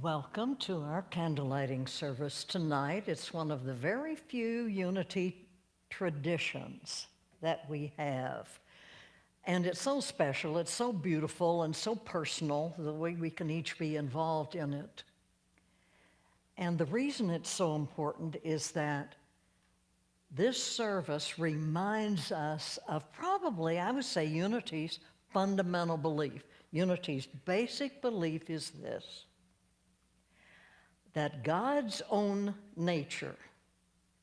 Welcome to our candlelighting service tonight. It's one of the very few unity traditions that we have. And it's so special, it's so beautiful and so personal, the way we can each be involved in it. And the reason it's so important is that this service reminds us of probably, I would say, Unity's fundamental belief. Unity's basic belief is this: that God's own nature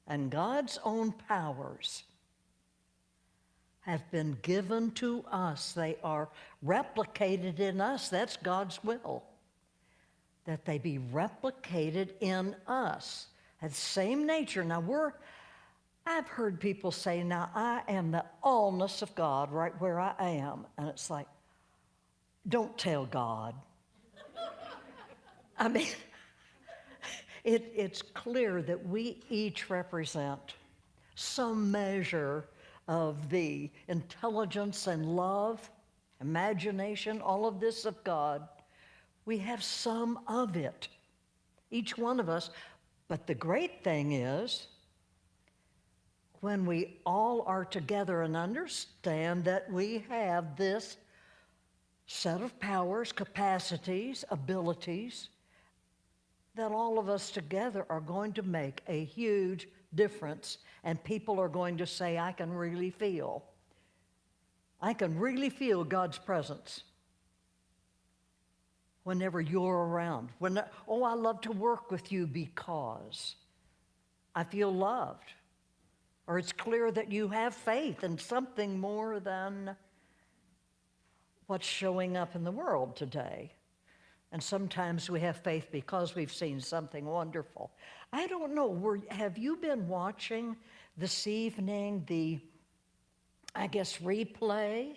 and God's own powers have been given to us. They are replicated in us. That's God's will, that they be replicated in us. That same nature. Now I've heard people say, now I am the allness of God right where I am. And it's like, don't tell God. I mean, it's clear that we each represent some measure of the intelligence and love, imagination, all of this of God. We have some of it, each one of us. But the great thing is, when we all are together and understand that we have this set of powers, capacities, abilities, that all of us together are going to make a huge difference, and people are going to say, I can really feel God's presence whenever you're around. I love to work with you because I feel loved. Or it's clear that you have faith in something more than what's showing up in the world today. And sometimes we have faith because we've seen something wonderful. I don't know, have you been watching this evening the, replay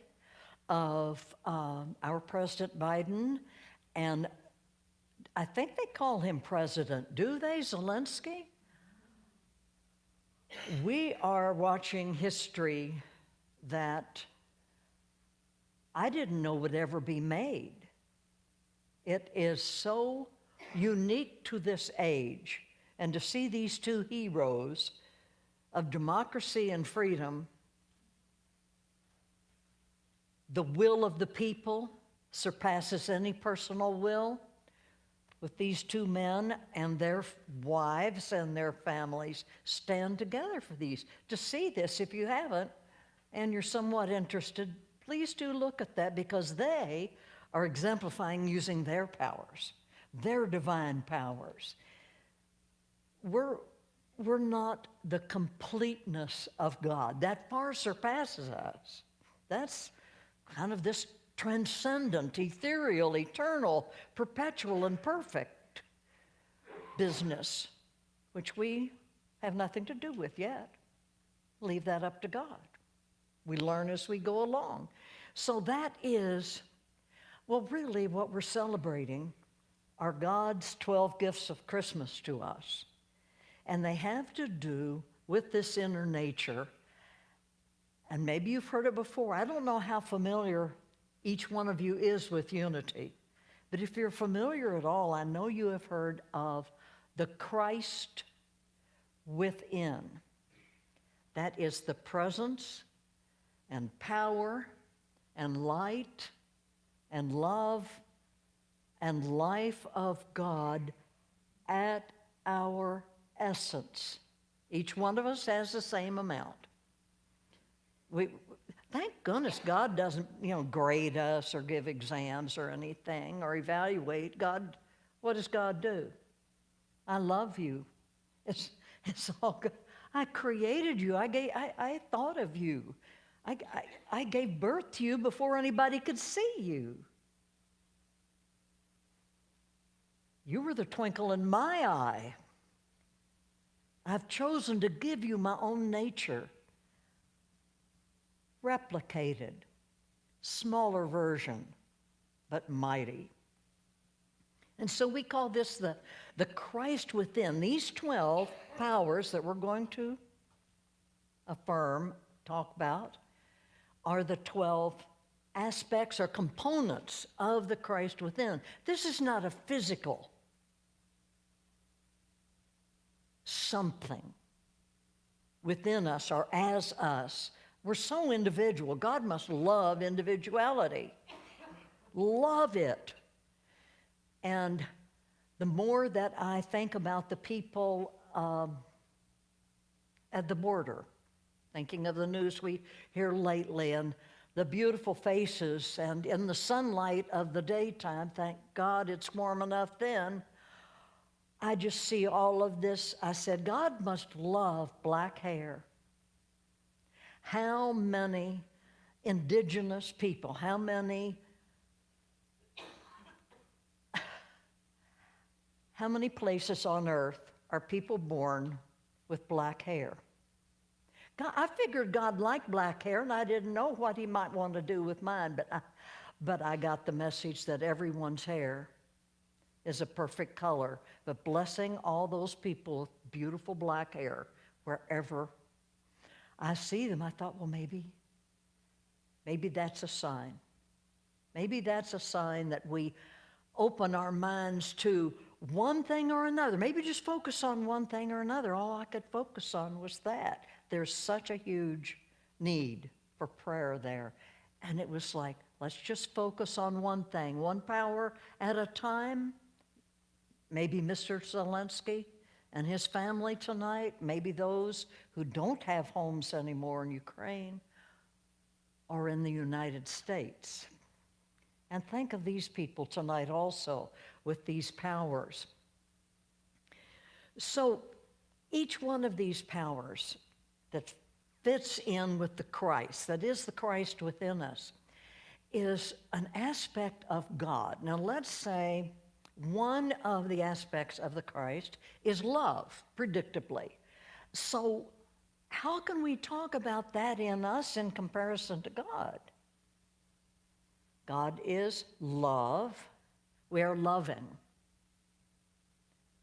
of our President Biden? And I think they call him President, do they, Zelensky? We are watching history that I didn't know would ever be made. It is so unique to this age. And to see these two heroes of democracy and freedom, the will of the people surpasses any personal will, with these two men and their wives and their families stand together for these. To see this, if you haven't, and you're somewhat interested, please do look at that, because they are exemplifying using their powers, their divine powers. We're not the completeness of God. That far surpasses us. That's kind of this transcendent, ethereal, eternal, perpetual, and perfect business, which we have nothing to do with yet. Leave that up to God. We learn as we go along. So that is, really what we're celebrating are God's 12 gifts of Christmas to us. And they have to do with this inner nature. And maybe you've heard it before. I don't know how familiar each one of you is with unity. But if you're familiar at all, I know you have heard of the Christ within. That is the presence and power and light and love and life of God at our essence. Each one of us has the same amount. Thank goodness God doesn't, grade us or give exams or anything or evaluate. God, what does God do? I love you. It's all good. I created you. I thought of you. I gave birth to you before anybody could see you. You were the twinkle in my eye. I've chosen to give you my own nature. Replicated, smaller version, but mighty. And so we call this the Christ within. These 12 powers that we're going to affirm, talk about, are the 12 aspects or components of the Christ within. This is not a physical something within us or as us. We're so individual. God must love individuality. Love it. And the more that I think about the people at the border, thinking of the news we hear lately and the beautiful faces, and in the sunlight of the daytime, thank God it's warm enough then, I just see all of this. I said, God must love black hair. How many indigenous people, how many places on earth are people born with black hair? God, I figured God liked black hair, and I didn't know what he might want to do with mine, but I got the message that everyone's hair is a perfect color. But blessing all those people with beautiful black hair, wherever I see them, I thought, well, maybe that's a sign. Maybe that's a sign that we open our minds to one thing or another. Maybe just focus on one thing or another. All I could focus on was that. There's such a huge need for prayer there. And it was like, let's just focus on one thing, one power at a time. Maybe Mr. Zelensky and his family tonight, maybe those who don't have homes anymore in Ukraine or in the United States. And think of these people tonight also with these powers. So each one of these powers that fits in with the Christ, that is the Christ within us, is an aspect of God. Now let's say one of the aspects of the Christ is love, predictably. So how can we talk about that in us in comparison to God? God is love. We are loving.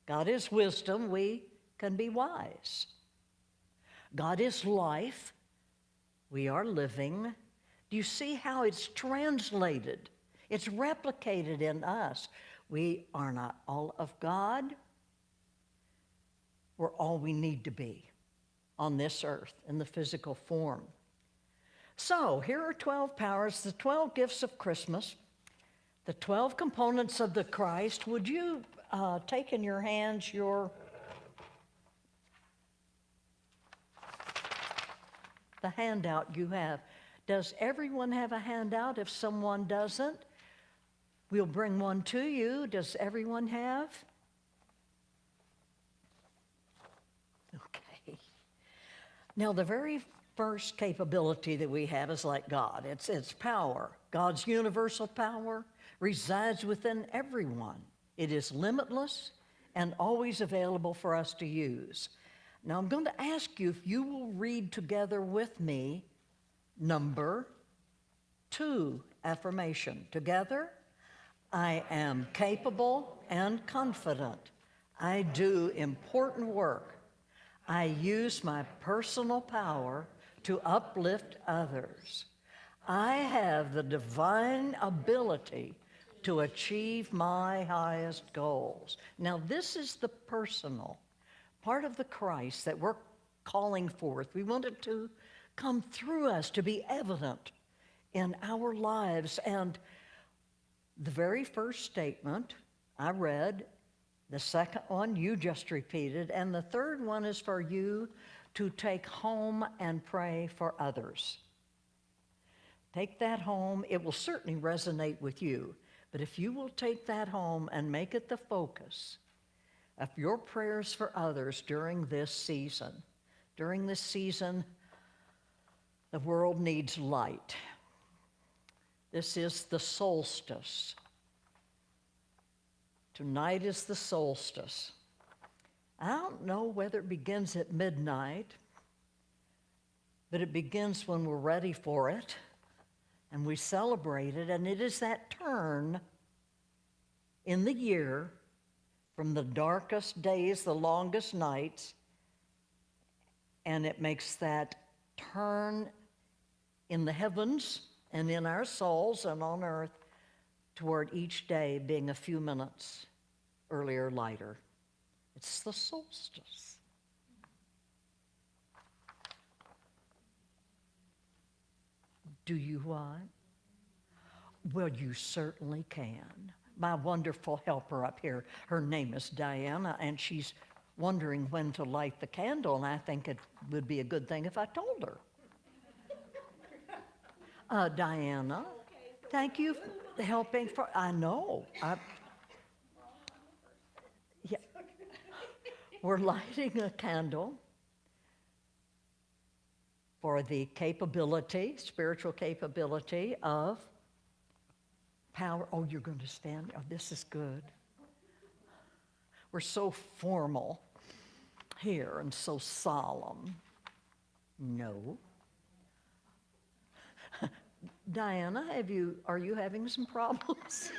God is wisdom. We can be wise. God is life. We are living. Do you see how it's translated? It's replicated in us. We are not all of God. We're all we need to be on this earth in the physical form. So here are 12 powers, the 12 gifts of Christmas, the 12 components of the Christ. Would you take in your hands the handout you have? Does everyone have a handout? If someone doesn't, we'll bring one to you. Does everyone have? Okay. Now, the very first capability that we have is like God. It's power. God's universal power resides within everyone. It is limitless and always available for us to use. Now, I'm going to ask you if you will read together with me number 2 affirmation. Together, I am capable and confident. I do important work. I use my personal power to uplift others. I have the divine ability to achieve my highest goals. Now, this is the personal part of the Christ that we're calling forth. We want it to come through us, to be evident in our lives. And the very first statement I read, the second one you just repeated, and the third one is for you to take home and pray for others. Take that home. It will certainly resonate with you. But if you will take that home and make it the focus of your prayers for others during this season, the world needs light. This is the solstice. Tonight is the solstice. I don't know whether it begins at midnight, but it begins when we're ready for it and we celebrate it. And it is that turn in the year from the darkest days, the longest nights, and it makes that turn in the heavens and in our souls and on earth toward each day being a few minutes earlier, lighter. It's the solstice. Do you what? Well, you certainly can. My wonderful helper up here, her name is Diana, and she's wondering when to light the candle, and I think it would be a good thing if I told her. Diana, thank you for helping. I know. Yeah. We're lighting a candle for the capability, spiritual capability of power. Oh, you're going to stand? Oh, this is good. We're so formal here and so solemn. No. Diana, are you having some problems?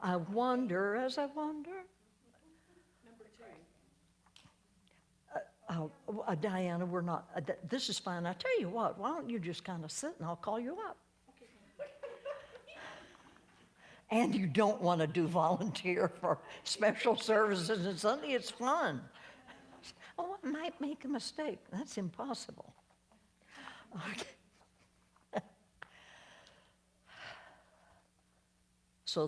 I wonder, as I wonder. Diana, we're not, this is fine. I tell you what, why don't you just kind of sit and I'll call you up. And you don't want to do volunteer for special services and Sunday, it's fun. Oh, I might make a mistake. That's impossible. Okay. So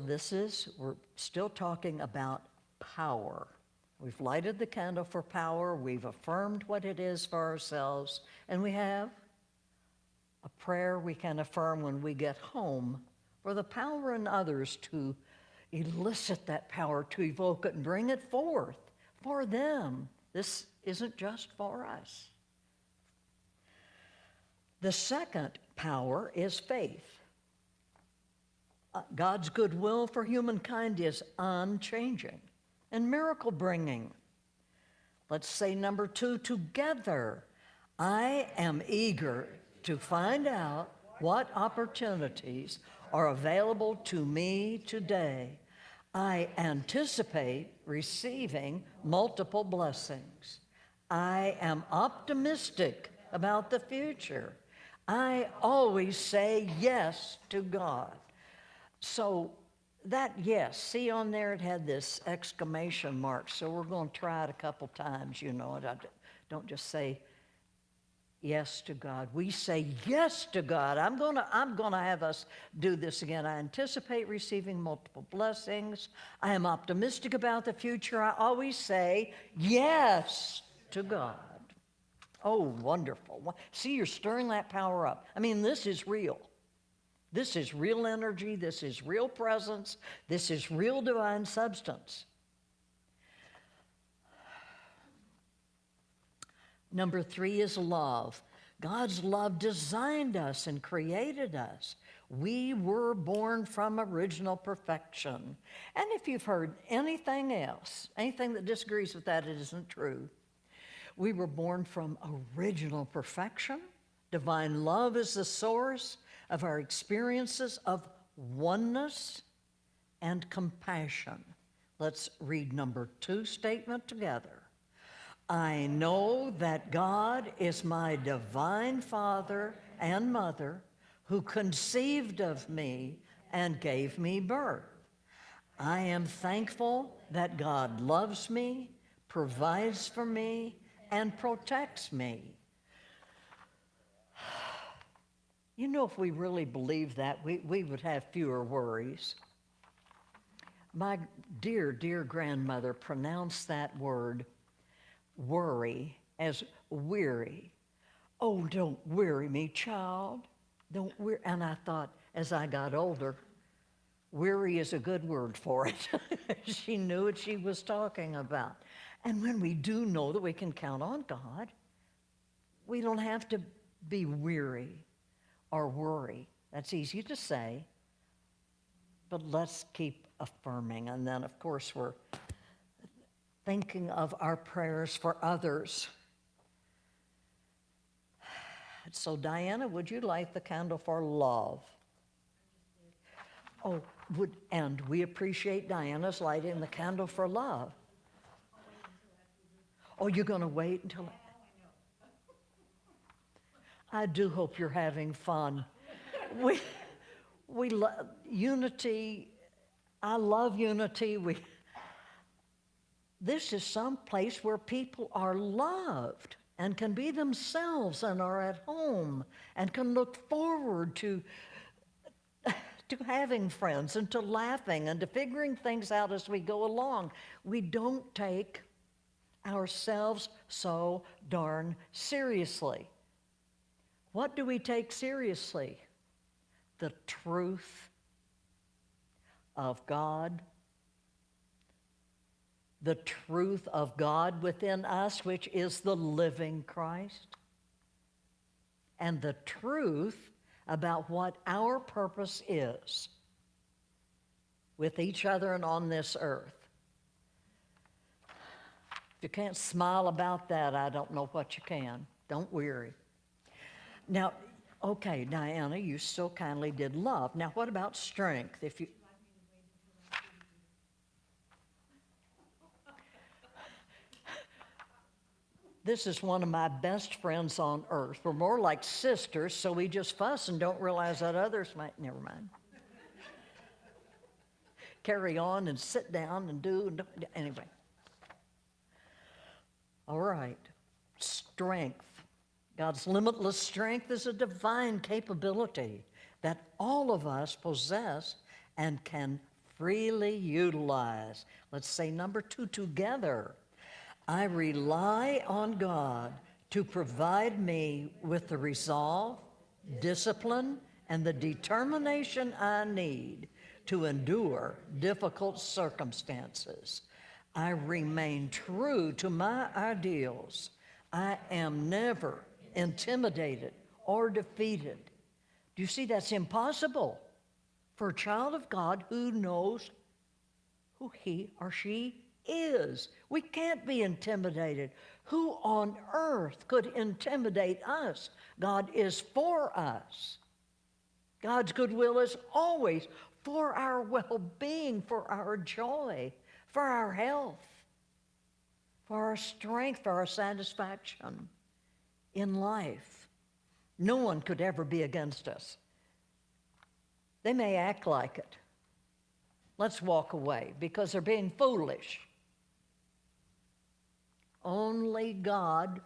we're still talking about power. We've lighted the candle for power, we've affirmed what it is for ourselves, and we have a prayer we can affirm when we get home for the power in others to elicit that power, to evoke it and bring it forth for them. This isn't just for us. The second power is faith. God's goodwill for humankind is unchanging and miracle bringing. Let's say number 2 together. I am eager to find out what opportunities are available to me today. I anticipate receiving multiple blessings. I am optimistic about the future. I always say yes to God. So that yes, see on there it had this exclamation mark, so we're going to try it a couple times, you know. Don't just say yes to God. We say yes to God. I'm gonna have us do this again. I anticipate receiving multiple blessings. I am optimistic about the future. I always say yes to God. Oh, wonderful. See, you're stirring that power up. I mean, this is real. This is real energy. This is real presence. This is real divine substance. Number 3 is love. God's love designed us and created us. We were born from original perfection. And if you've heard anything else, anything that disagrees with that, it isn't true. We were born from original perfection. Divine love is the source of our experiences of oneness and compassion. Let's read number 2 statement together. I know that God is my divine Father and Mother who conceived of me and gave me birth. I am thankful that God loves me, provides for me, and protects me. You know, if we really believed that, we would have fewer worries. My dear, dear grandmother pronounced that word, worry, as weary. Oh, don't weary me, child. Don't weary. And I thought, as I got older, weary is a good word for it. She knew what she was talking about. And when we do know that we can count on God, we don't have to be weary or worry. That's easy to say, but let's keep affirming. And then, of course, we're thinking of our prayers for others. So, Diana, would you light the candle for love? Oh, and we appreciate Diana's lighting the candle for love. Oh, you're going to wait until... I do hope you're having fun. We love unity. I love unity. This is some place where people are loved and can be themselves and are at home and can look forward to having friends and to laughing and to figuring things out as we go along. We don't take ourselves so darn seriously. What do we take seriously? The truth of God. The truth of God within us, which is the living Christ. And the truth about what our purpose is with each other and on this earth. If you can't smile about that, I don't know what you can. Don't worry. Now, okay, Diana, you so kindly did love. Now, what about strength? If you This is one of my best friends on earth. We're more like sisters, so we just fuss and don't realize that others might, never mind. Carry on and sit down and do, anyway. All right, strength. God's limitless strength is a divine capability that all of us possess and can freely utilize. Let's say number 2 together. I rely on God to provide me with the resolve, discipline, and the determination I need to endure difficult circumstances. I remain true to my ideals. I am never intimidated or defeated. Do you see that's impossible for a child of God who knows who he or she is? We can't be intimidated. Who on earth could intimidate us? God is for us. God's goodwill is always for our well-being, for our joy, for our health, for our strength, for our satisfaction in life. No one could ever be against us. They may act like it. Let's walk away because they're being foolish. Only God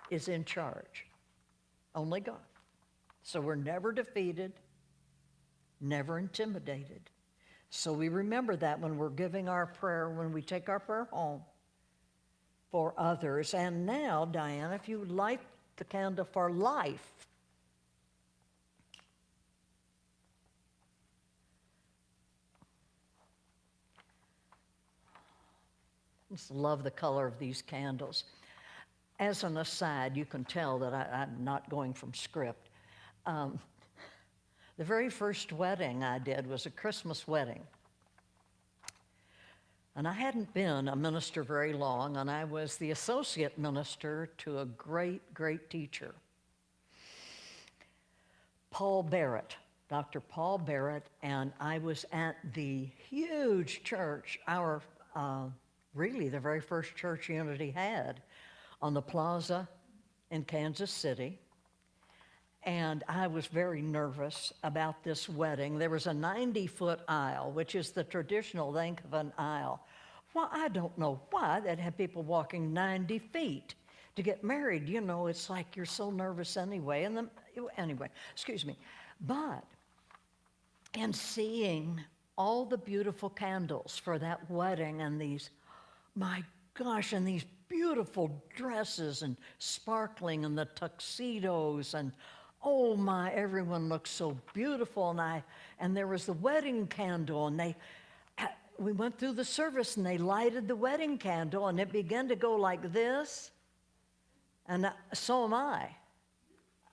is in charge. Only God. So we're never defeated, never intimidated. So we remember that when we're giving our prayer, when we take our prayer home for others. And now, Diana, if you light the candle for life. I just love the color of these candles. As an aside, you can tell that I'm not going from script. The very first wedding I did was a Christmas wedding. And I hadn't been a minister very long, and I was the associate minister to a great, great teacher, Paul Barrett, Dr. Paul Barrett, and I was at the huge church, really the very first church Unity had, on the plaza in Kansas City. And I was very nervous about this wedding. There was a 90-foot aisle, which is the traditional length of an aisle. Well, I don't know why they'd have people walking 90 feet to get married. You know, it's like you're so nervous anyway. Anyway, excuse me. But in seeing all the beautiful candles for that wedding and these, my gosh, and these beautiful dresses and sparkling and the tuxedos and oh my, everyone looked so beautiful. And there was the wedding candle, and we went through the service and they lighted the wedding candle and it began to go like this. And so am I.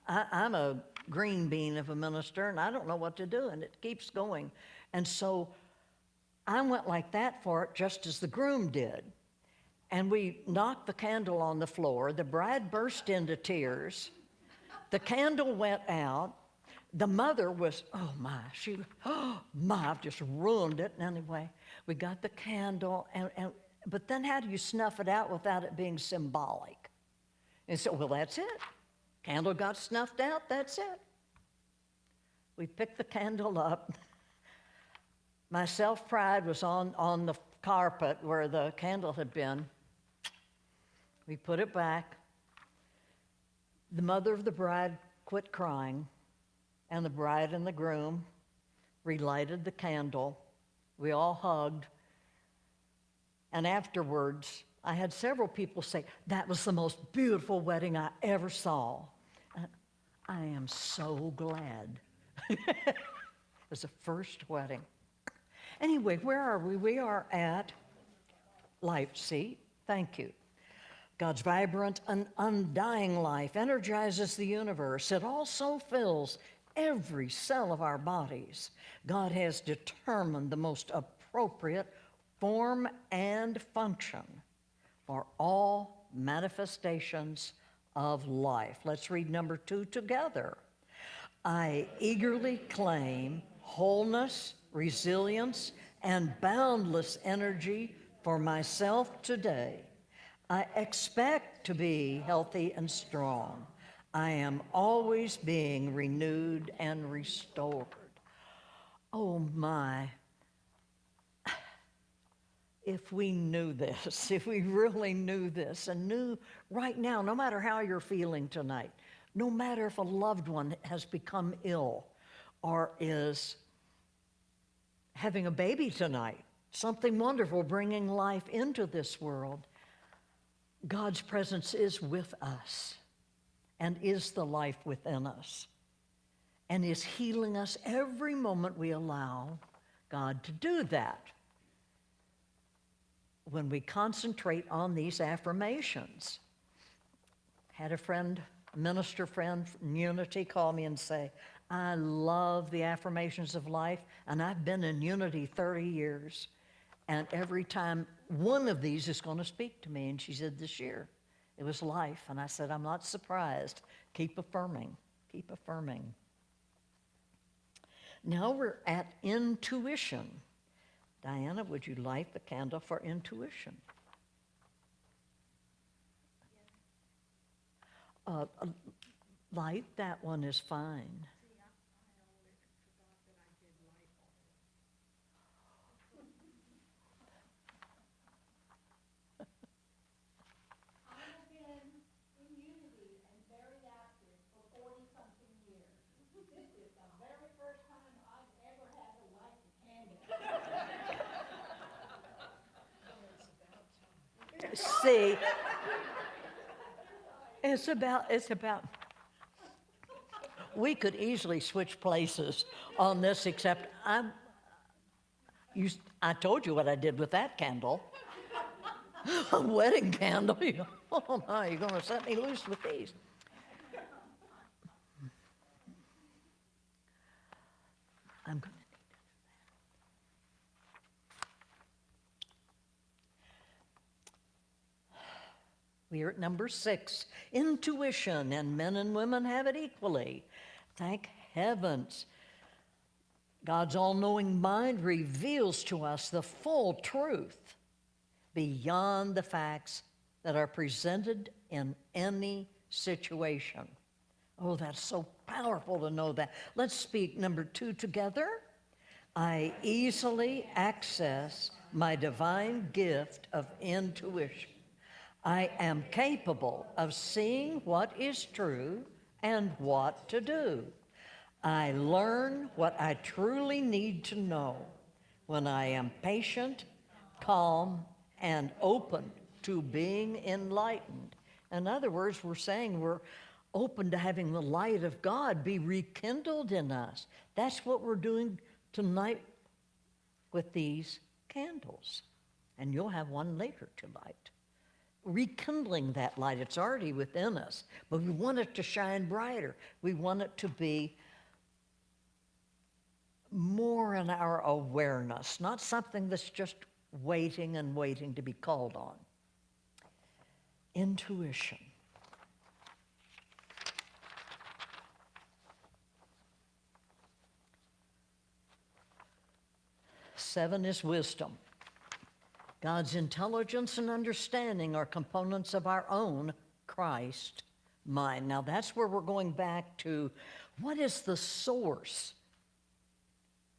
I'm a green bean of a minister and I don't know what to do, and it keeps going. And so I went like that for it just as the groom did. And we knocked the candle on the floor. The bride burst into tears. The candle went out. The mother was, I've just ruined it. Anyway, we got the candle, but then how do you snuff it out without it being symbolic? And so, well, that's it. Candle got snuffed out, that's it. We picked the candle up. My self-pride was on the carpet where the candle had been. We put it back. The mother of the bride quit crying, and the bride and the groom relighted the candle. We all hugged. And afterwards, I had several people say, that was the most beautiful wedding I ever saw. And I am so glad. It was the first wedding. Anyway, where are we? We are at Life Seat. Thank you. God's vibrant and undying life energizes the universe. It also fills every cell of our bodies. God has determined the most appropriate form and function for all manifestations of life. Let's read number 2 together. I eagerly claim wholeness, resilience, and boundless energy for myself today. I expect to be healthy and strong. I am always being renewed and restored. Oh my. If we knew this, if we really knew this and knew right now, no matter how you're feeling tonight, no matter if a loved one has become ill or is having a baby tonight, something wonderful bringing life into this world, God's presence is with us and is the life within us and is healing us every moment we allow God to do that. When we concentrate on these affirmations. Had a friend, a minister friend from Unity call me and say, I love the affirmations of life, and I've been in Unity 30 years. And every time one of these is going to speak to me, and she said this year, it was life. And I said, I'm not surprised. Keep affirming, keep affirming. Now we're at intuition. Diana, would you light the candle for intuition? Light that one is fine. See, it's about, we could easily switch places on this, except I told you what I did with that candle. A wedding candle. Oh my, you're going to set me loose with these. I'm going to. We are at number 6, intuition, and men and women have it equally. Thank heavens. God's all-knowing mind reveals to us the full truth beyond the facts that are presented in any situation. Oh, that's so powerful to know that. Let's speak number 2 together. I easily access my divine gift of intuition. I am capable of seeing what is true and what to do. I learn what I truly need to know when I am patient, calm, and open to being enlightened. In other words, we're saying we're open to having the light of God be rekindled in us. That's what we're doing tonight with these candles. And you'll have one later to light. Rekindling that light. It's already within us, but we want it to shine brighter. We want it to be more in our awareness, not something that's just waiting and waiting to be called on. Intuition. Seven is wisdom. God's intelligence and understanding are components of our own Christ mind. Now that's where we're going back to what is the source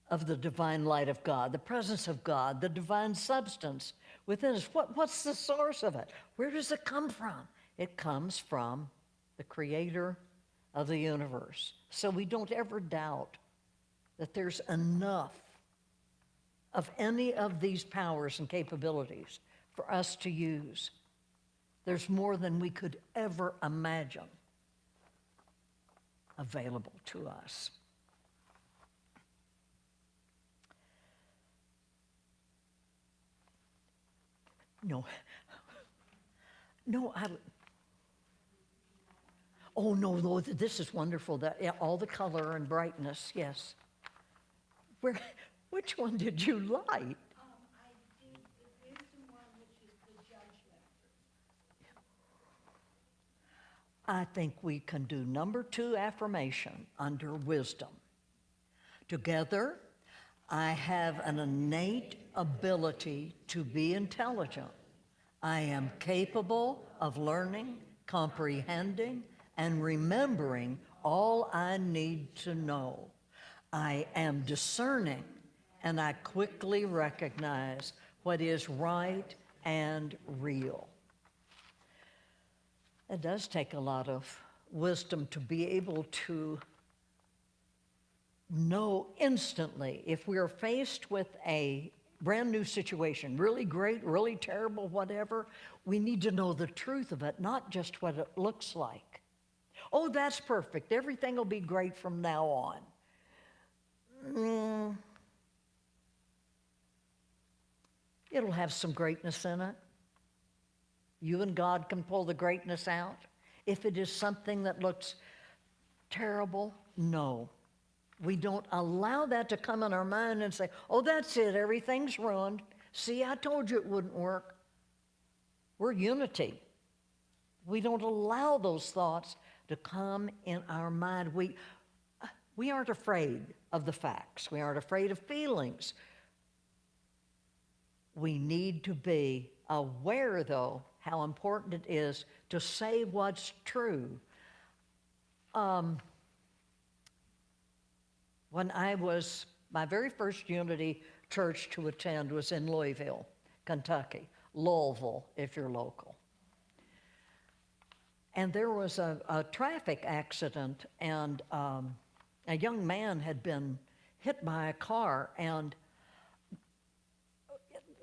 of the divine light of God, the presence of God, the divine substance within us. What's the source of it? Where does it come from? It comes from the creator of the universe. So we don't ever doubt that there's enough of any of these powers and capabilities for us to use. There's more than we could ever imagine available to us. No, oh no, this is wonderful. Yeah, all the color and brightness, yes. Which one did you like? I did the wisdom one, which is the judgment. I think we can do number 2 affirmation under wisdom. Together, I have an innate ability to be intelligent. I am capable of learning, comprehending, and remembering all I need to know. I am discerning, and I quickly recognize what is right and real. It does take a lot of wisdom to be able to know instantly if we are faced with a brand new situation, really great, really terrible, whatever, we need to know the truth of it, not just what it looks like. Oh, that's perfect. Everything will be great from now on. It'll have some greatness in it. You and God can pull the greatness out. If it is something that looks terrible, no. We don't allow that to come in our mind and say, oh, that's it, everything's ruined. See, I told you it wouldn't work. We're unity. We don't allow those thoughts to come in our mind. We aren't afraid of the facts. We aren't afraid of feelings. We need to be aware, though, how important it is to say what's true. When my very first Unity church to attend was in Louisville, Kentucky, Louisville, if you're local. And there was a traffic accident, and a young man had been hit by a car, and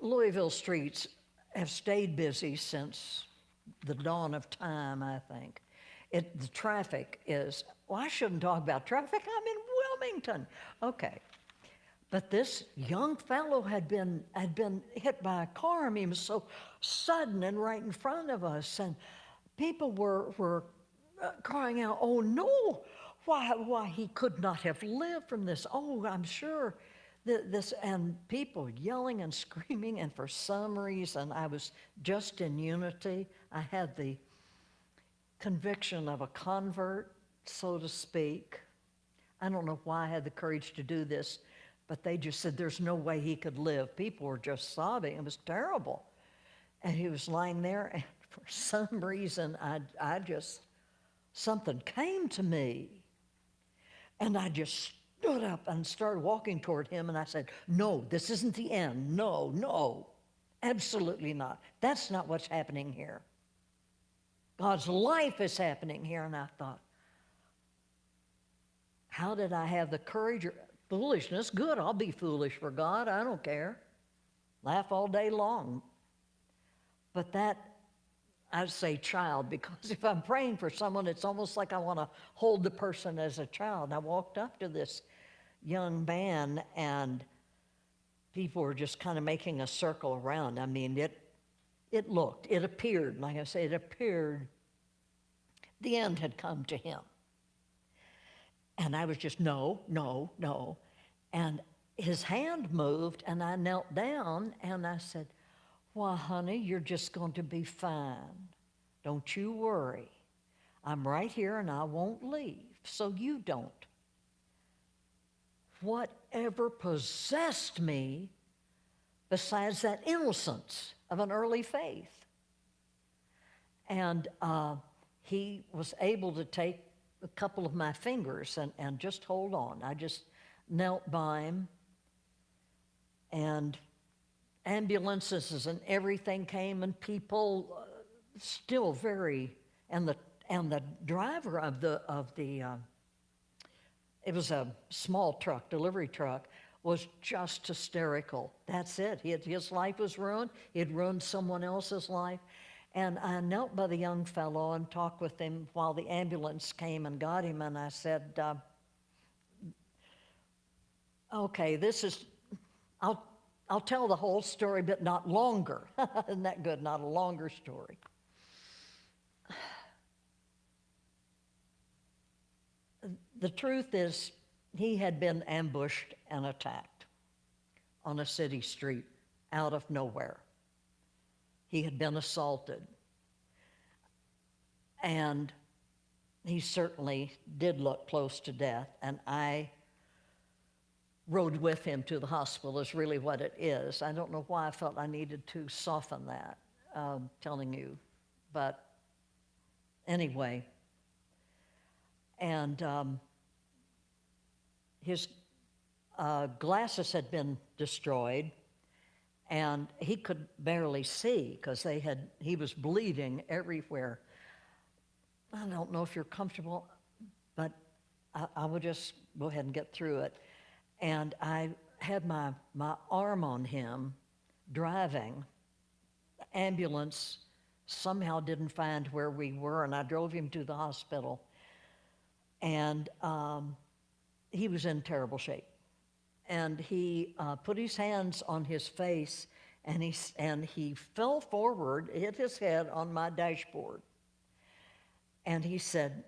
Louisville streets have stayed busy since the dawn of time, I think. The traffic is, well, I shouldn't talk about traffic. I'm in Wilmington. Okay. But this young fellow had been hit by a car. I mean, it was so sudden and right in front of us. And people were crying out, oh, no, why he could not have lived from this. Oh, I'm sure this, and people yelling and screaming. And for some reason, I was just in unity. I had the conviction of a convert, so to speak. I don't know why I had the courage to do this, but they just said there's no way he could live. People were just sobbing. It was terrible. And he was lying there, and for some reason, something came to me. And I just stood up and started walking toward him, and I said, no, this isn't the end. No, absolutely not. That's not what's happening here. God's life is happening here. And I thought, how did I have the courage? Foolishness, good, I'll be foolish for God, I don't care. Laugh all day long. But that, I'd say child, because if I'm praying for someone, it's almost like I want to hold the person as a child. And I walked up to this young man, and people were just kind of making a circle around. I mean, it appeared, like I say, it appeared the end had come to him. And I was just, no. And his hand moved, and I knelt down, and I said, well, honey, you're just going to be fine. Don't you worry. I'm right here, and I won't leave, so you don't. Whatever possessed me besides that innocence of an early faith? And he was able to take a couple of my fingers and just hold on. I just knelt by him, and ambulances and everything came, and people still and And the driver of it was a small truck, delivery truck, was just hysterical. That's it. His life was ruined. He had ruined someone else's life. And I knelt by the young fellow and talked with him while the ambulance came and got him. And I said, okay, I'll tell the whole story, but not longer. Isn't that good? Not a longer story. The truth is, he had been ambushed and attacked on a city street out of nowhere. He had been assaulted. And he certainly did look close to death. And I rode with him to the hospital, is really what it is. I don't know why I felt I needed to soften that, telling you. But anyway, and his glasses had been destroyed, and he could barely see because he was bleeding everywhere. I don't know if you're comfortable, but I will just go ahead and get through it. And I had my arm on him driving. The ambulance somehow didn't find where we were, and I drove him to the hospital. And he was in terrible shape. And he put his hands on his face, and he fell forward, hit his head on my dashboard. And he said,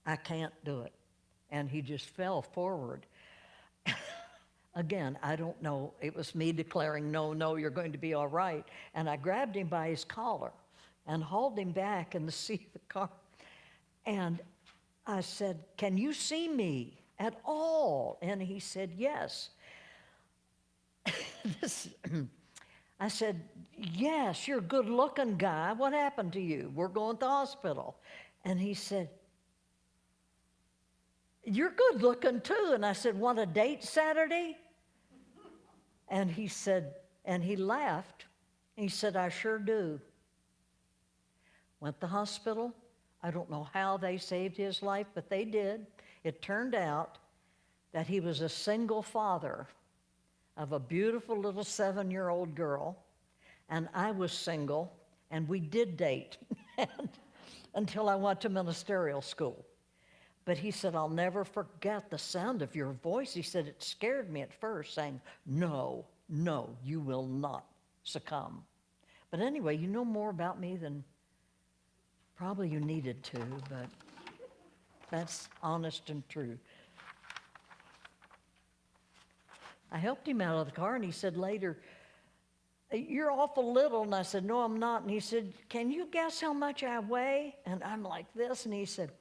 I can't do it. And he just fell forward. Again, I don't know. It was me declaring, no, you're going to be all right. And I grabbed him by his collar and hauled him back in the seat of the car. And I said, can you see me at all? And he said, yes. I said, yes, you're a good-looking guy. What happened to you? We're going to the hospital. And he said, you're good-looking too. And I said, want a date Saturday? And he said, and he laughed. He said, I sure do. Went to the hospital. I don't know how they saved his life, but they did. It turned out that he was a single father of a beautiful little 7-year-old girl, and I was single, and we did date until I went to ministerial school. But he said, I'll never forget the sound of your voice. He said, it scared me at first, saying, no, you will not succumb. But anyway, you know more about me than probably you needed to, but that's honest and true. I helped him out of the car, and he said later, you're awful little. And I said, no, I'm not. And he said, can you guess how much I weigh? And I'm like this. And he said,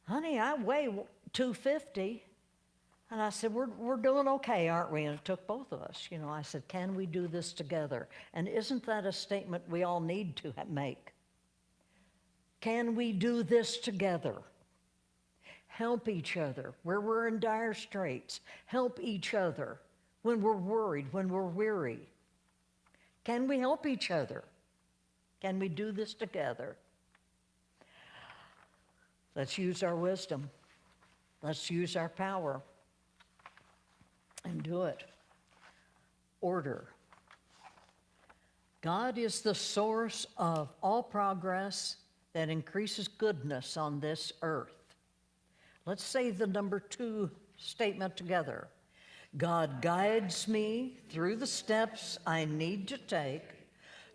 honey, I weigh 250. And I said, we're doing okay, aren't we? And it took both of us. You know, I said, can we do this together? And isn't that a statement we all need to make? Can we do this together? Help each other where we're in dire straits. Help each other when we're worried, when we're weary. Can we help each other? Can we do this together? Let's use our wisdom. Let's use our power and do it. Order. God is the source of all progress that increases goodness on this earth. Let's say the number 2 statement together. God guides me through the steps I need to take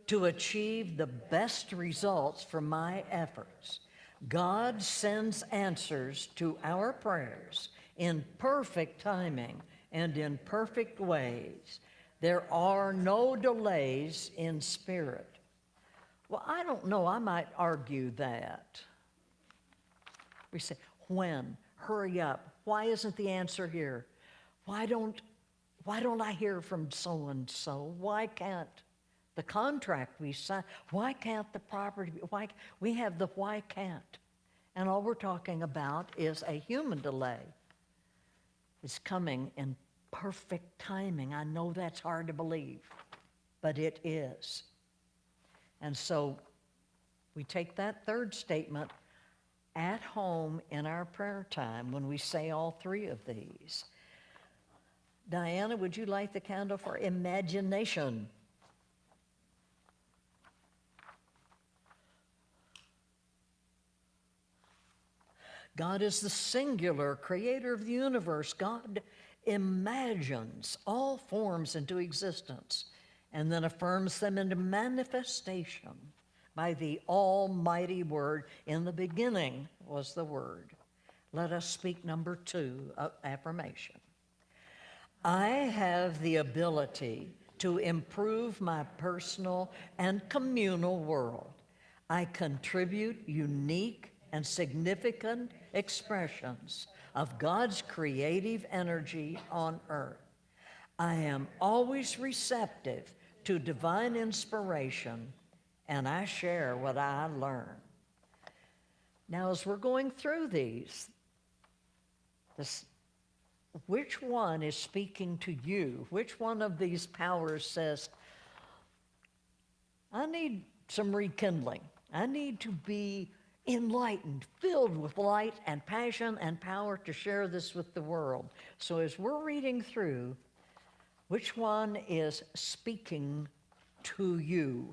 to achieve the best results from my efforts. God sends answers to our prayers in perfect timing and in perfect ways. There are no delays in spirit. Well, I don't know. I might argue that. We say, when? Hurry up. Why isn't the answer here? Why don't I hear from so-and-so? Why can't the contract we signed? Why can't the property? Why we have the why can't? And all we're talking about is a human delay. It's coming in perfect timing. I know that's hard to believe, but it is. And so We take that third statement at home in our prayer time when we say all three of these. Diana, would you light the candle for imagination? God is the singular creator of the universe. God imagines all forms into existence and then affirms them into manifestation by the almighty word. In the beginning was the word. Let us speak number 2, affirmation. I have the ability to improve my personal and communal world. I contribute unique and significant expressions of God's creative energy on earth. I am always receptive to divine inspiration, and I share what I learn. Now, as we're going through these, which one is speaking to you? Which one of these powers says, I need some rekindling. I need to be enlightened, filled with light and passion and power to share this with the world. So as we're reading through, which one is speaking to you?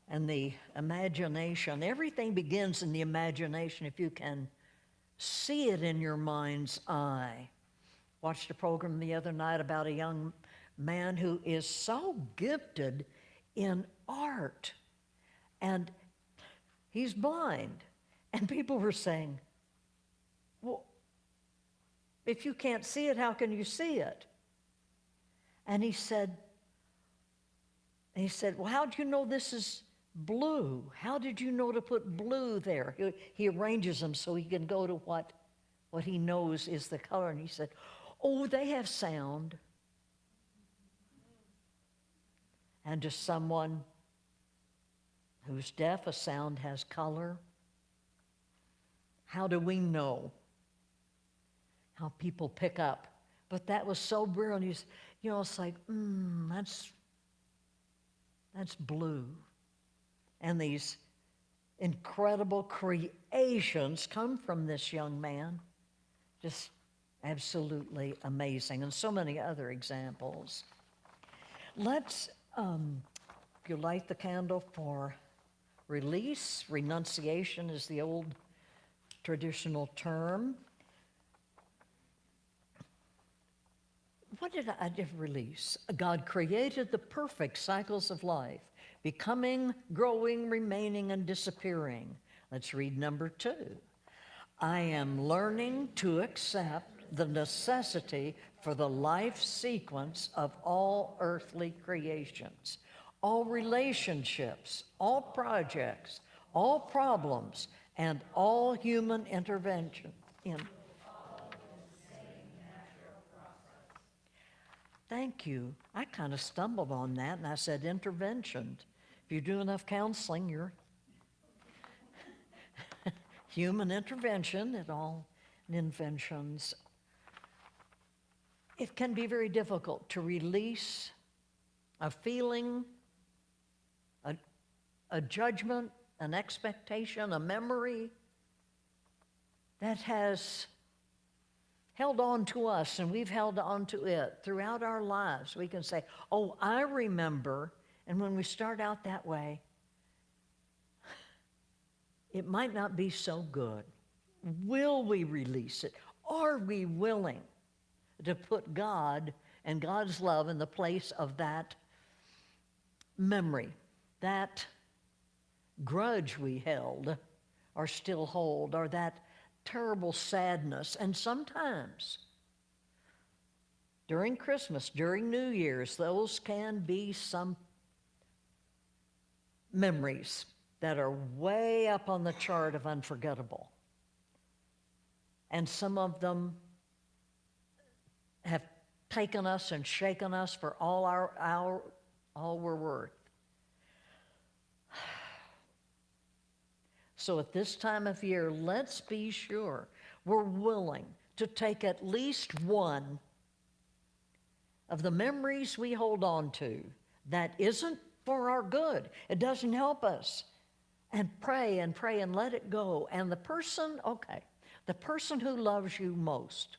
And the imagination, everything begins in the imagination if you can see it in your mind's eye. Watched a program the other night about a young man who is so gifted in art, and he's blind. And people were saying, well, if you can't see it, how can you see it? And he said, well, how do you know this is blue? How did you know to put blue there? He arranges them so he can go to what he knows is the color. And he said, oh, they have sound. And to someone who's deaf, a sound has color. How do we know how people pick up? But that was so brilliant. He's, it's like, that's blue. And these incredible creations come from this young man. Just absolutely amazing. And so many other examples. Let's, if you light the candle for release. Renunciation is the old traditional term. What did I release? God created the perfect cycles of life, becoming, growing, remaining, and disappearing. Let's read number 2. I am learning to accept the necessity for the life sequence of all earthly creations, all relationships, all projects, all problems, and all human intervention in. Thank you. I kind of stumbled on that, and I said intervention. If you do enough counseling, you're human intervention at all inventions. It can be very difficult to release a feeling, a judgment, an expectation, a memory that has held on to us, and we've held on to it throughout our lives. We can say, oh, I remember, and when we start out that way, it might not be so good. Will we release it? Are we willing to put God and God's love in the place of that memory, that grudge we held or still hold, or that terrible sadness? And sometimes during Christmas, during New Year's, those can be some memories that are way up on the chart of unforgettable. And some of them have taken us and shaken us for all all we're worth. So at this time of year, let's be sure we're willing to take at least one of the memories we hold on to that isn't for our good. It doesn't help us. and pray and let it go. And the person who loves you most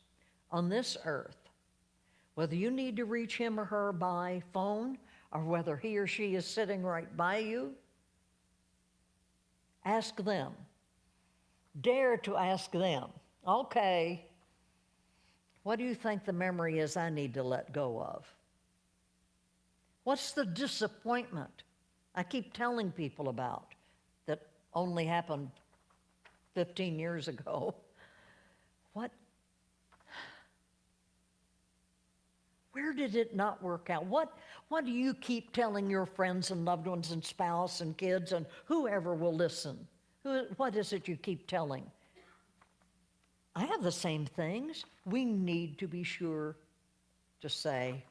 on this earth, whether you need to reach him or her by phone or whether he or she is sitting right by you, ask them. Dare to ask them, okay, what do you think the memory is I need to let go of? What's the disappointment I keep telling people about that only happened 15 years ago? Where did it not work out? What do you keep telling your friends and loved ones and spouse and kids and whoever will listen? What is it you keep telling? I have the same things. We need to be sure to say,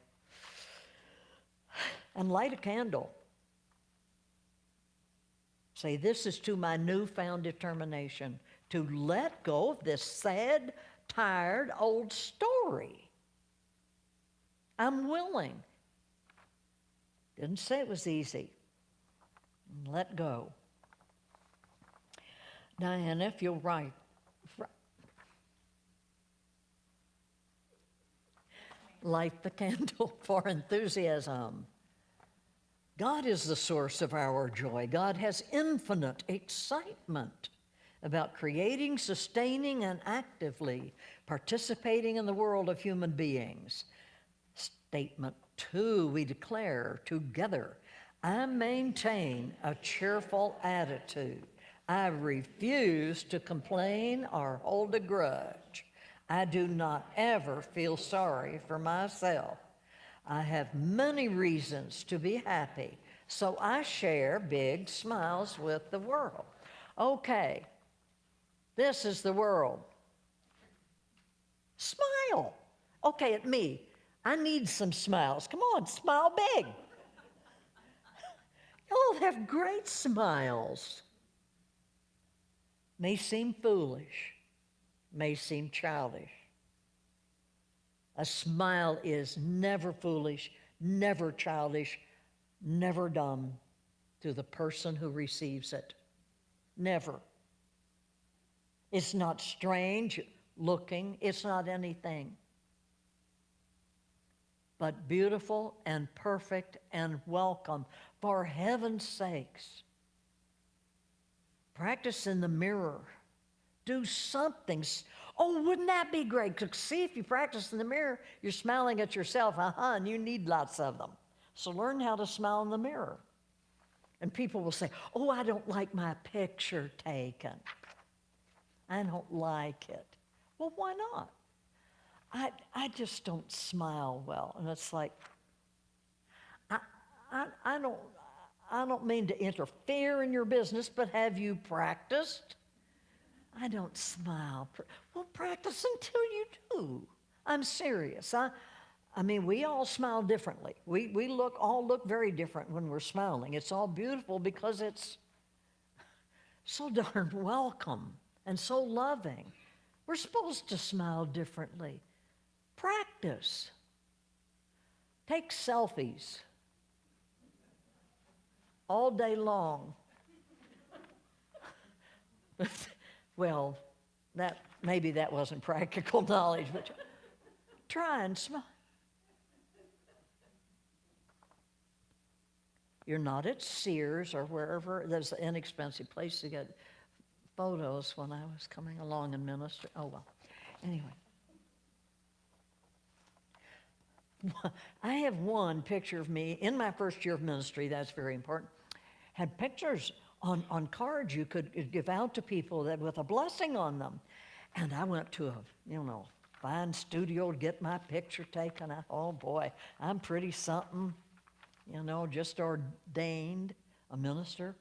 and light a candle. Say, this is to my newfound determination to let go of this sad, tired, old story. I'm willing. Didn't say it was easy. Let go. Diana, if you'll write. Light the candle for enthusiasm. God is the source of our joy. God has infinite excitement about creating, sustaining, and actively participating in the world of human beings. Statement 2, we declare together, I maintain a cheerful attitude. I refuse to complain or hold a grudge. I do not ever feel sorry for myself. I have many reasons to be happy, so I share big smiles with the world. Okay, this is the world. Smile. Okay, at me. I need some smiles. Come on, smile big. Y'all have great smiles. May seem foolish, may seem childish. A smile is never foolish, never childish, never dumb to the person who receives it. Never. It's not strange looking, it's not anything, but beautiful and perfect and welcome. For heaven's sakes, practice in the mirror. Do something. Oh, wouldn't that be great? 'Cause see, if you practice in the mirror, you're smiling at yourself, and you need lots of them. So learn how to smile in the mirror. And people will say, oh, I don't like my picture taken. I don't like it. Well, why not? I just don't smile well. And it's like, I don't mean to interfere in your business, but have you practiced? I don't smile. Well, practice until you do. I'm serious. I mean, we all smile differently. We all look very different when we're smiling. It's all beautiful because it's so darn welcome and so loving. We're supposed to smile differently. Practice. Take selfies all day long. Well, maybe that wasn't practical knowledge, but try and smile. You're not at Sears or wherever. There's an inexpensive place to get photos when I was coming along in ministry. Oh, well. Anyway. I have one picture of me in my first year of ministry. That's very important. Had pictures on cards you could give out to people that with a blessing on them. And I went to a, fine studio to get my picture taken. Oh boy, I'm pretty something, just ordained a minister.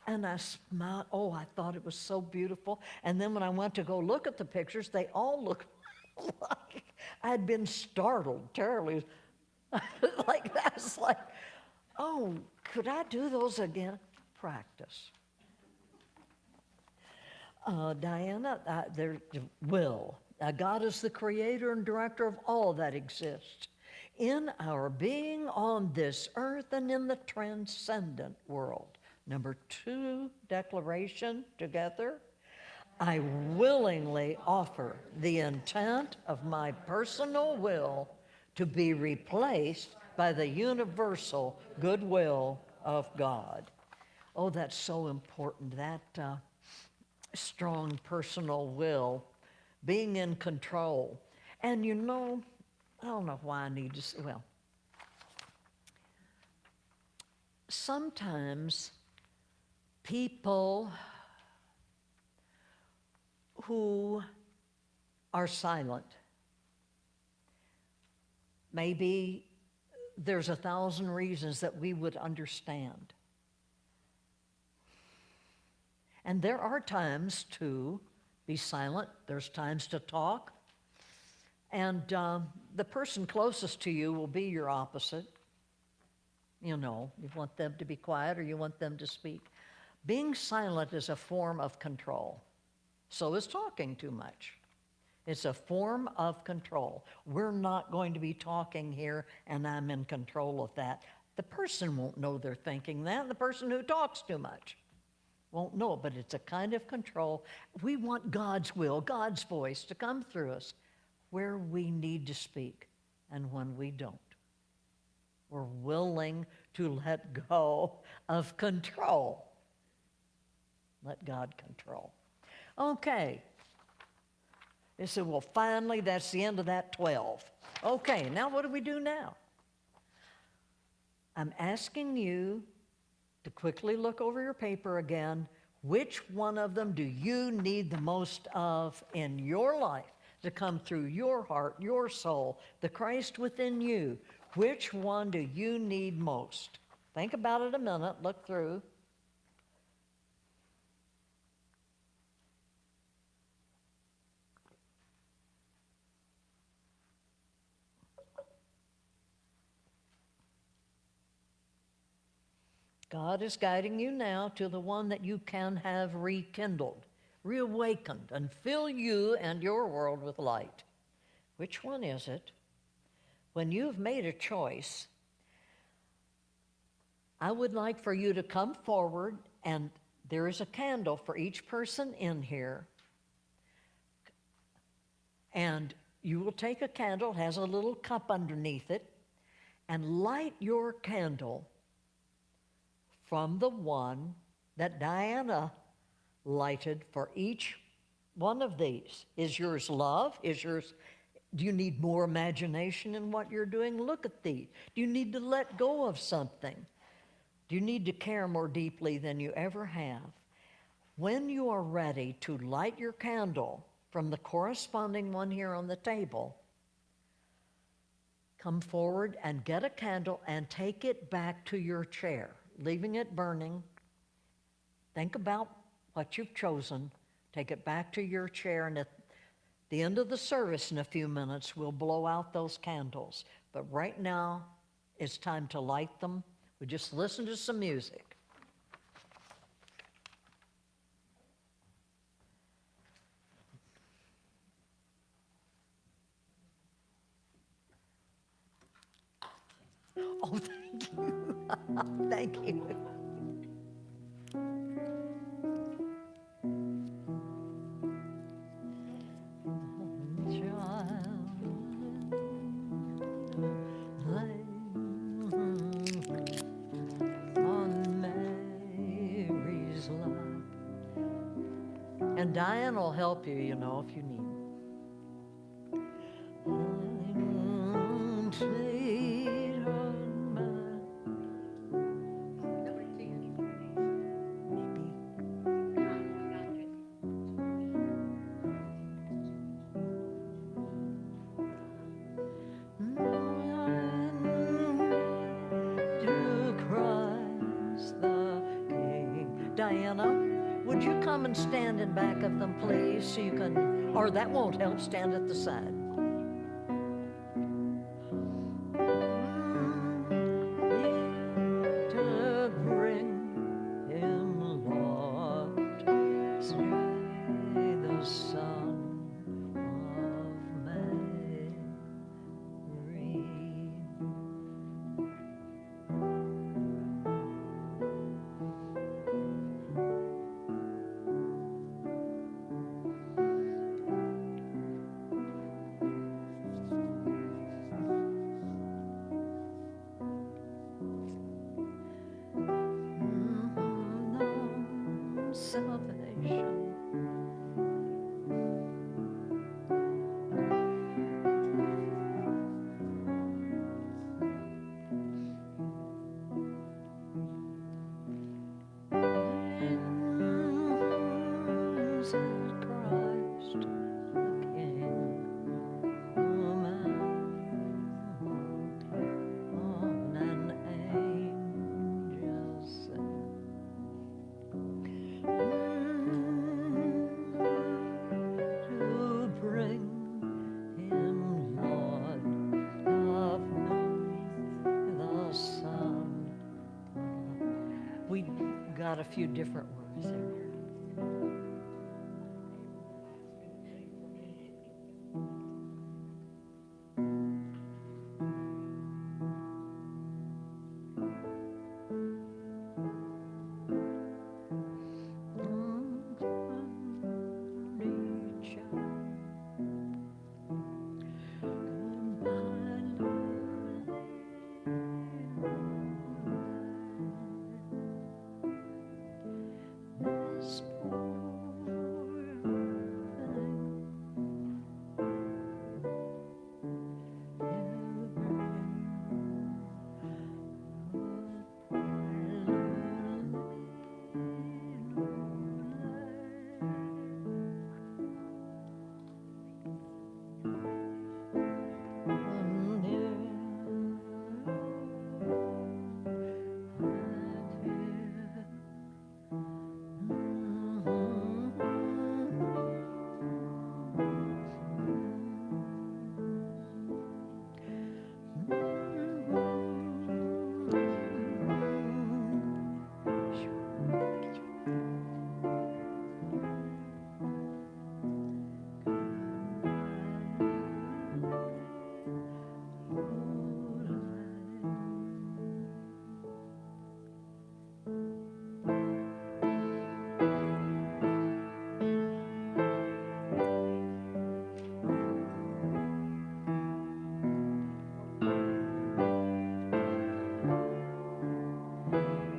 And I smiled. Oh, I thought it was so beautiful. And then when I went to go look at the pictures, they all looked like I'd been startled terribly. Like that's like, oh, could I do those again? Practice. Diana, there will. God is the creator and director of all that exists in our being on this earth and in the transcendent world. Number 2 declaration together. I willingly offer the intent of my personal will to be replaced by the universal goodwill of God. Oh, that's so important, that strong personal will, being in control. And you know, I don't know why I need to say, well, sometimes people who are silent, maybe there's 1,000 reasons that we would understand. And there are times to be silent. There's times to talk. And the person closest to you will be your opposite. You know, you want them to be quiet or you want them to speak. Being silent is a form of control. So is talking too much. It's a form of control. We're not going to be talking here and I'm in control of that. The person won't know they're thinking that. The person who talks too much won't know, but it's a kind of control. We want God's will, God's voice to come through us where we need to speak and when we don't. We're willing to let go of control. Let God control. Okay. They said, well, finally, that's the end of that 12. Okay, now what do we do now? I'm asking you to quickly look over your paper again. Which one of them do you need the most of in your life to come through your heart, your soul, the Christ within you? Which one do you need most? Think about it a minute, look through. God is guiding you now to the one that you can have rekindled, reawakened, and fill you and your world with light. Which one is it? When you've made a choice, I would like for you to come forward, and there is a candle for each person in here. And you will take a candle, it has a little cup underneath it, and light your candle from the one that Diana lighted for each one of these. Is yours love? Is yours, do you need more imagination in what you're doing? Look at these. Do you need to let go of something? Do you need to care more deeply than you ever have? When you are ready to light your candle from the corresponding one here on the table, come forward and get a candle and take it back to your chair, leaving it burning. Think about what you've chosen. Take it back to your chair, and at the end of the service in a few minutes, we'll blow out those candles. But right now, it's time to light them. We just listen to some music. Oh, thank you. Thank you. On Mary's lap. And Diane will help you, you know, if you need. Diana, would you come and stand in back of them, please, so you can, or that won't help, stand at the side. To bring him, Lord, stray the Son of Mary. got a few different words there.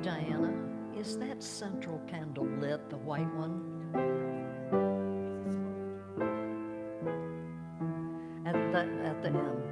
Diana, is that central candle lit, the white one? At the end.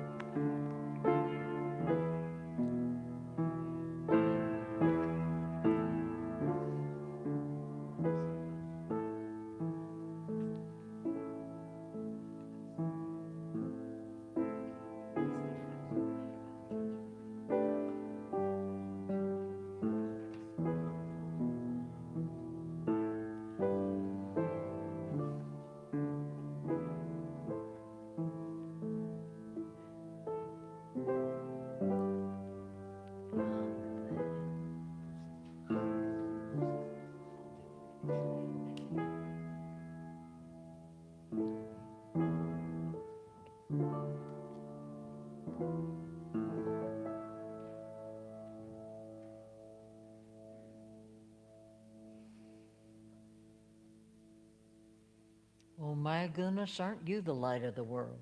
Oh my goodness, aren't you the light of the world?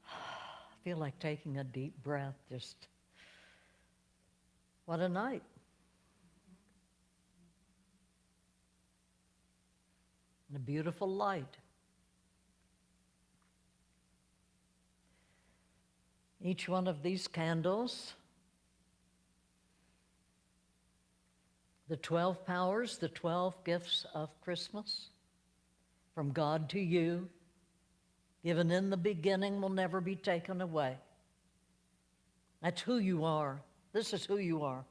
I feel like taking a deep breath, just, what a night. And a beautiful light. Each one of these candles, the 12 powers, the 12 gifts of Christmas, from God to you, given in the beginning, will never be taken away. That's who you are. This is who you are.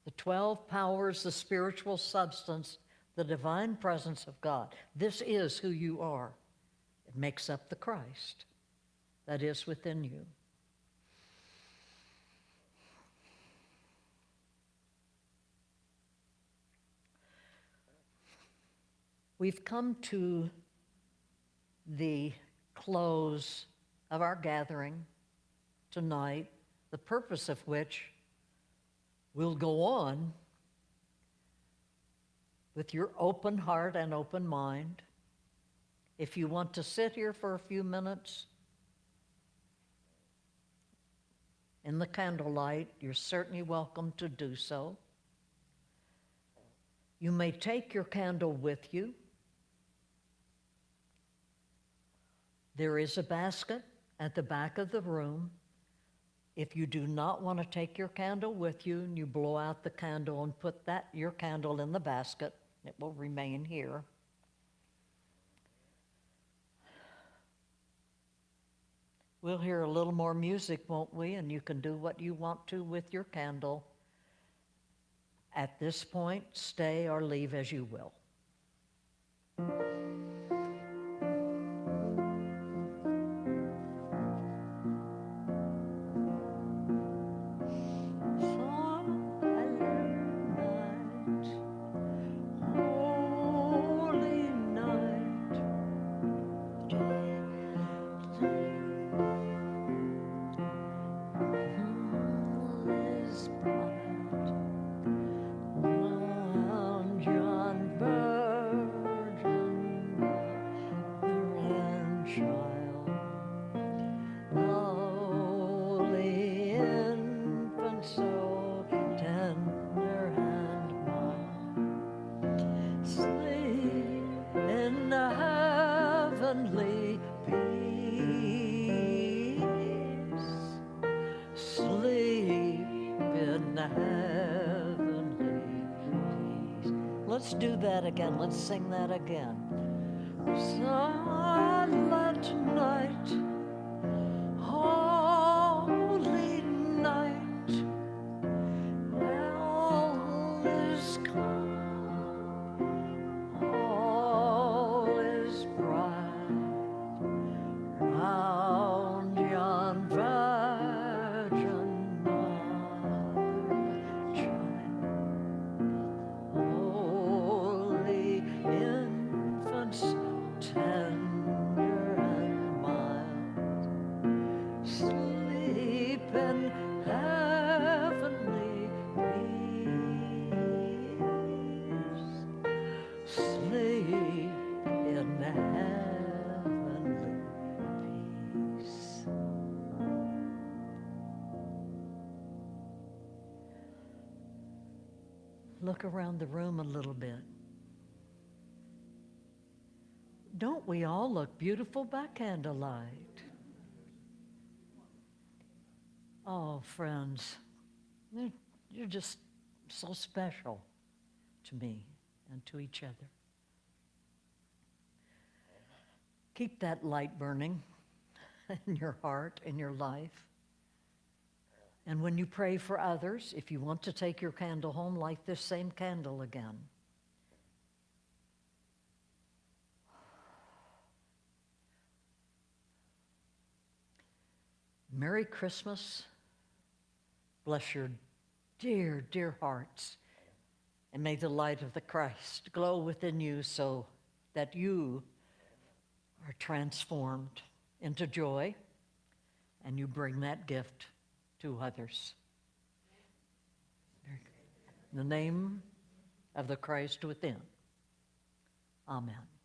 The 12 powers, the spiritual substance, the divine presence of God. This is who you are. It makes up the Christ that is within you. We've come to the close of our gathering tonight, the purpose of which will go on with your open heart and open mind. If you want to sit here for a few minutes in the candlelight, you're certainly welcome to do so. You may take your candle with you. There is a basket at the back of the room. If you do not want to take your candle with you, and you blow out the candle and put your candle in the basket, it will remain here. We'll hear a little more music, won't we? And you can do what you want to with your candle. At this point, stay or leave as you will. peace. Let's do that again. Let's sing that again. Silent night, holy night, all is calm, all is bright, round yon virgin margin, holy infants, tender and mild, sleep in heavenly peace, sleep in heavenly peace. Look around the room a little bit. Don't we all look beautiful by candlelight? Oh, friends, you're just so special to me and to each other. Keep that light burning in your heart, in your life. And when you pray for others, if you want to take your candle home, light this same candle again. Merry Christmas. Bless your dear, dear hearts. And may the light of the Christ glow within you so that you are transformed into joy and you bring that gift to others. In the name of the Christ within. Amen.